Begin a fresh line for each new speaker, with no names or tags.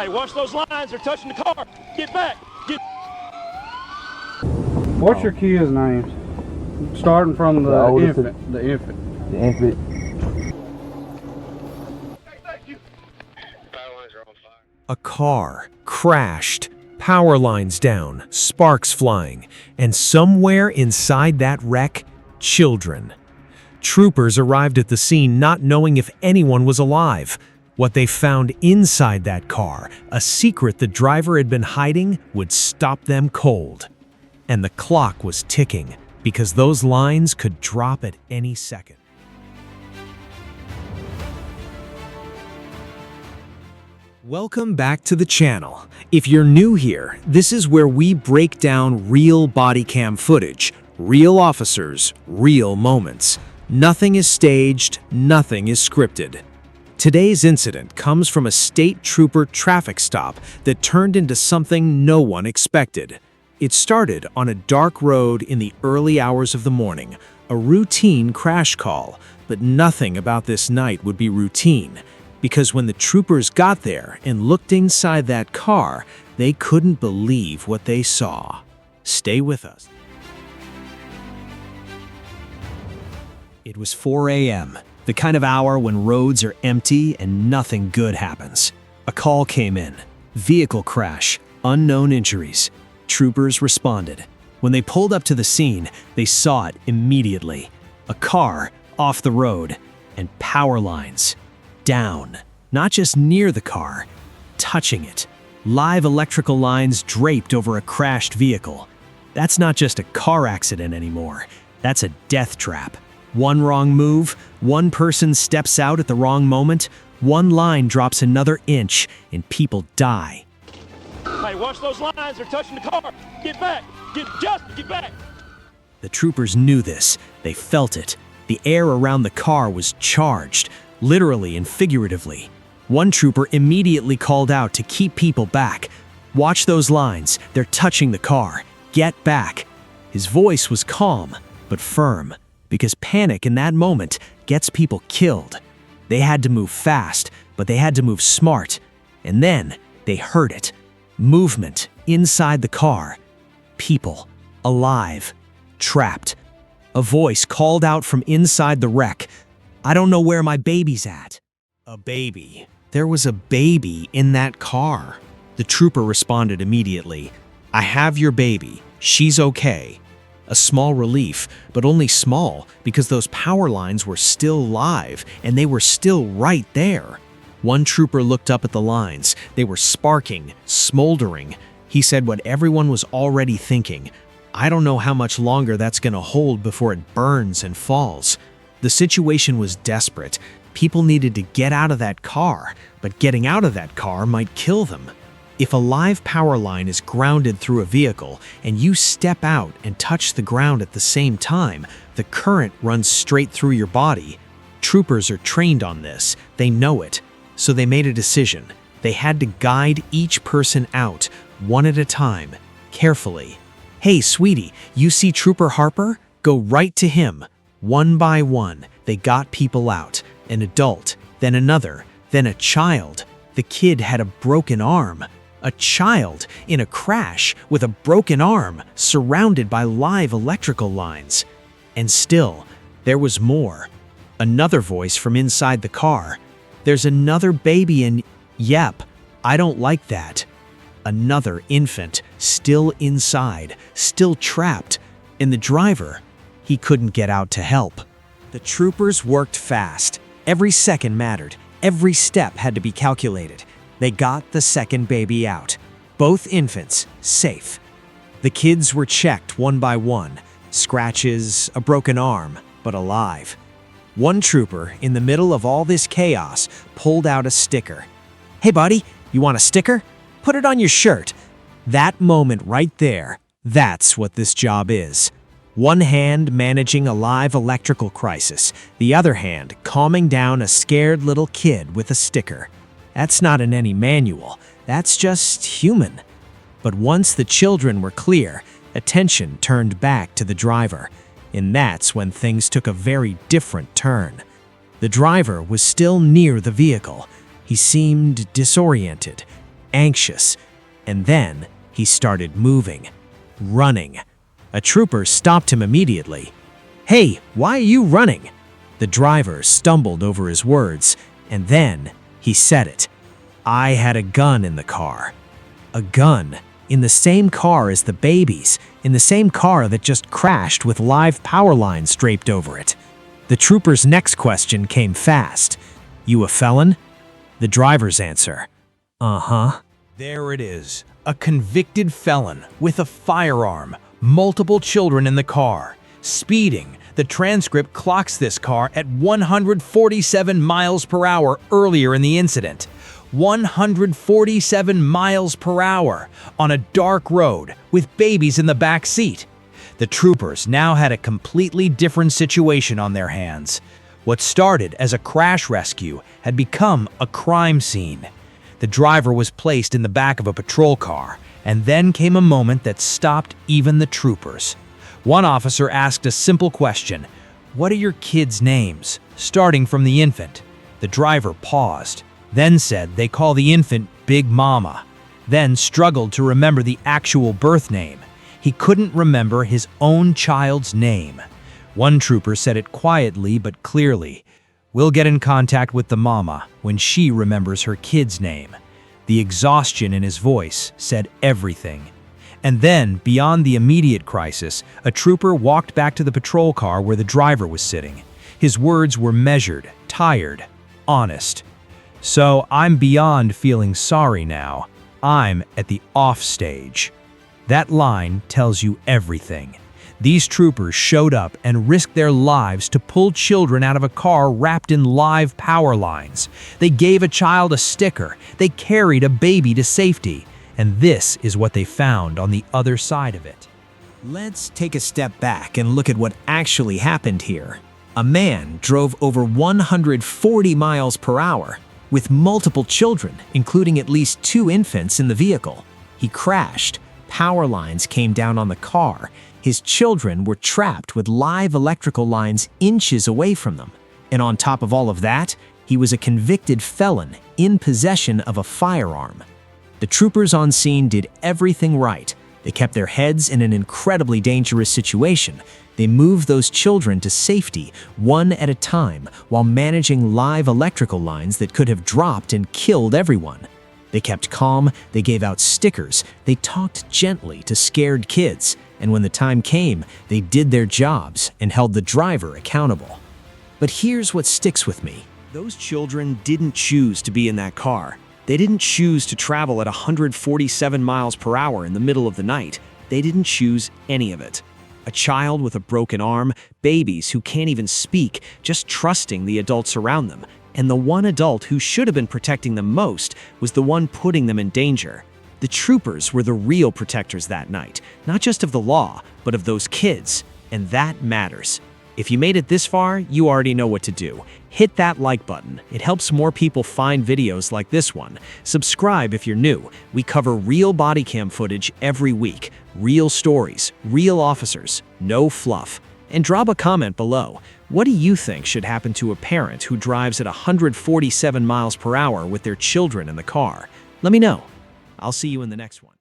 Hey, watch those lines. They're touching the car. Get back. Get.
What's your kids' names? Starting from the infant.
The infant. The infant.
Hey, thank you. Power lines are on fire.
A car crashed, power lines down, sparks flying, and somewhere inside that wreck, children. Troopers arrived at the scene not knowing if anyone was alive. What they found inside that car, a secret the driver had been hiding, would stop them cold. And the clock was ticking, because those lines could drop at any second. Welcome back to the channel. If you're new here, this is where we break down real body cam footage, real officers, real moments. Nothing is staged, nothing is scripted. Today's incident comes from a state trooper traffic stop that turned into something no one expected. It started on a dark road in the early hours of the morning, a routine crash call, but nothing about this night would be routine, because when the troopers got there and looked inside that car, they couldn't believe what they saw. Stay with us. It was 4 a.m., the kind of hour when roads are empty and nothing good happens. A call came in. Vehicle crash, unknown injuries. Troopers responded. When they pulled up to the scene, they saw it immediately. A car off the road and power lines down. Not just near the car, touching it. Live electrical lines draped over a crashed vehicle. That's not just a car accident anymore. That's a death trap. One wrong move, one person steps out at the wrong moment, one line drops another inch, and people die.
Hey, watch those lines. They're touching the car. Get back. Get back.
The troopers knew this. They felt it. The air around the car was charged, literally and figuratively. One trooper immediately called out to keep people back. Watch those lines. They're touching the car. Get back. His voice was calm, but firm, because panic in that moment gets people killed. They had to move fast, but they had to move smart. And then they heard it. Movement inside the car. People, alive, trapped. A voice called out from inside the wreck. I don't know where my baby's at. A baby. There was a baby in that car. The trooper responded immediately. I have your baby. She's okay. A small relief, but only small because those power lines were still live and they were still right there. One trooper looked up at the lines. They were sparking, smoldering. He said what everyone was already thinking. I don't know how much longer that's going to hold before it burns and falls. The situation was desperate. People needed to get out of that car, but getting out of that car might kill them. If a live power line is grounded through a vehicle and you step out and touch the ground at the same time, the current runs straight through your body. Troopers are trained on this. They know it. So they made a decision. They had to guide each person out, one at a time, carefully. Hey, sweetie, you see Trooper Harper? Go right to him. One by one, they got people out. An adult, then another, then a child. The kid had a broken arm. A child in a crash with a broken arm surrounded by live electrical lines. And still, there was more. Another voice from inside the car. There's another baby and yep, I don't like that. Another infant, still inside, still trapped. And the driver, he couldn't get out to help. The troopers worked fast. Every second mattered. Every step had to be calculated. They got the second baby out. Both infants safe. The kids were checked one by one. Scratches, a broken arm, but alive. One trooper, in the middle of all this chaos, pulled out a sticker. Hey buddy, you want a sticker? Put it on your shirt. That moment right there, that's what this job is. One hand managing a live electrical crisis, the other hand calming down a scared little kid with a sticker. That's not in any manual, that's just human. But once the children were clear, attention turned back to the driver. And that's when things took a very different turn. The driver was still near the vehicle. He seemed disoriented. anxious. And then he started moving, running. A trooper stopped him immediately. "Hey, why are you running?" The driver stumbled over his words, and then he said it. "I had a gun in the car." A gun in the same car as the babies, in the same car that just crashed with live power lines draped over it. The trooper's next question came fast. "You a felon?" The driver's answer, "Uh-huh."
There it is, a convicted felon with a firearm, multiple children in the car, speeding. The transcript clocks this car at 147 miles per hour earlier in the incident. 147 miles per hour on a dark road with babies in the back seat. The troopers now had a completely different situation on their hands. What started as a crash rescue had become a crime scene. The driver was placed in the back of a patrol car, and then came a moment that stopped even the troopers. One officer asked a simple question, "What are your kids' names?" starting from the infant. The driver paused, then said they call the infant Big Mama, then struggled to remember the actual birth name. He couldn't remember his own child's name. One trooper said it quietly but clearly, "We'll get in contact with the mama when she remembers her kid's name." The exhaustion in his voice said everything. And then, beyond the immediate crisis, a trooper walked back to the patrol car where the driver was sitting. His words were measured, tired, honest. "So I'm beyond feeling sorry now. I'm at the off stage." That line tells you everything. These troopers showed up and risked their lives to pull children out of a car wrapped in live power lines. They gave a child a sticker. They carried a baby to safety. And this is what they found on the other side of it. Let's take a step back and look at what actually happened here. A man drove over 140 miles per hour with multiple children, including at least 2 infants in the vehicle. He crashed. Power lines came down on the car. His children were trapped with live electrical lines inches away from them. And on top of all of that, he was a convicted felon in possession of a firearm. The troopers on scene did everything right. They kept their heads in an incredibly dangerous situation. They moved those children to safety, one at a time, while managing live electrical lines that could have dropped and killed everyone. They kept calm, they gave out stickers, they talked gently to scared kids, and when the time came, they did their jobs and held the driver accountable. But here's what sticks with me. Those children didn't choose to be in that car. They didn't choose to travel at 147 miles per hour in the middle of the night. They didn't choose any of it. A child with a broken arm, babies who can't even speak, just trusting the adults around them. And the one adult who should have been protecting them most was the one putting them in danger. The troopers were the real protectors that night, not just of the law, but of those kids. And that matters. If you made it this far, you already know what to do. Hit that like button. It helps more people find videos like this one. Subscribe if you're new. We cover real body cam footage every week. Real stories, real officers, no fluff. And drop a comment below. What do you think should happen to a parent who drives at 147 miles per hour with their children in the car? Let me know. I'll see you in the next one.